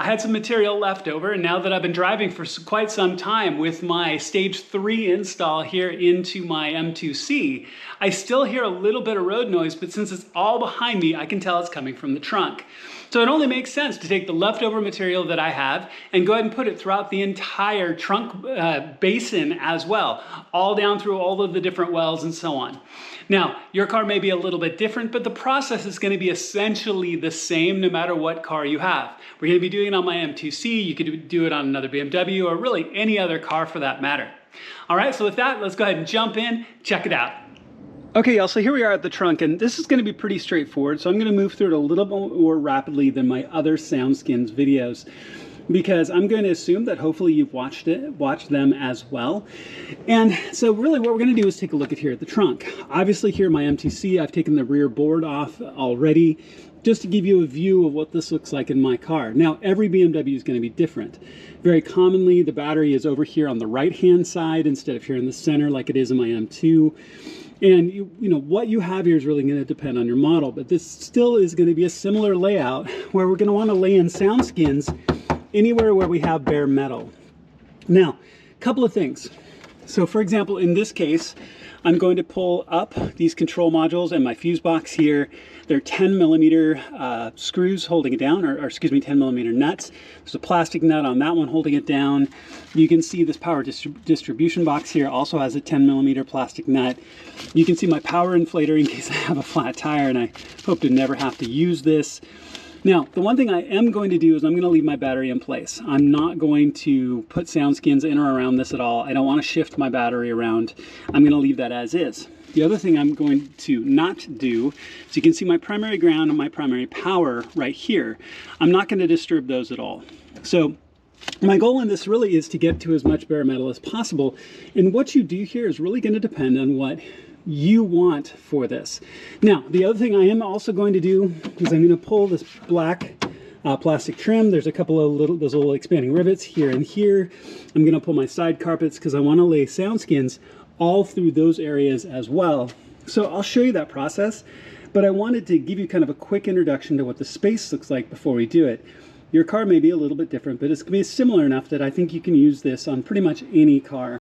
I had some material left over, and now that I've been driving for quite some time with my stage 3 install here into my M2C, I still hear a little bit of road noise, but since it's all behind me, I can tell it's coming from the trunk. So it only makes sense to take the leftover material that I have and go ahead and put it throughout the entire trunk basin as well, all down through all of the different wells and so on. Now, your car may be a little bit different, but the process is going to be essentially the same no matter what car you have. We're going to be doing it on my M2C, you could do it on another BMW, or really any other car for that matter. All right, so with that, let's go ahead and jump in, check it out. Okay, y'all, so here we are at the trunk, and this is going to be pretty straightforward, so I'm going to move through it a little bit more rapidly than my other SoundSkins videos, because I'm going to assume that hopefully you've watched them as well. And so really what we're going to do is take a look at here at the trunk. Obviously here in my MTC, I've taken the rear board off already, just to give you a view of what this looks like in my car. Now, every BMW is going to be different. Very commonly, the battery is over here on the right-hand side instead of here in the center like it is in my M2. And you know what you have here is really going to depend on your model, but this still is going to be a similar layout where we're going to want to lay in SoundSkins anywhere where we have bare metal. Now, a couple of things. So for example, in this case, I'm going to pull up these control modules and my fuse box here. They're 10mm screws holding it down, or excuse me, 10mm nuts. There's a plastic nut on that one holding it down. You can see this power distribution box here also has a 10mm plastic nut. You can see my power inflator in case I have a flat tire, and I hope to never have to use this. Now, the one thing I am going to do is I'm going to leave my battery in place. I'm not going to put SoundSkins in or around this at all. I don't want to shift my battery around. I'm going to leave that as is. The other thing I'm going to not do, so you can see my primary ground and my primary power right here. I'm not going to disturb those at all. So my goal in this really is to get to as much bare metal as possible. And what you do here is really going to depend on what you want for this. Now, the other thing I am also going to do is I'm going to pull this black plastic trim. There's a couple of those little expanding rivets here and here. I'm going to pull my side carpets because I want to lay SoundSkins all through those areas as well. So I'll show you that process, but I wanted to give you kind of a quick introduction to what the space looks like before we do it. Your car may be a little bit different, but it's going to be similar enough that I think you can use this on pretty much any car.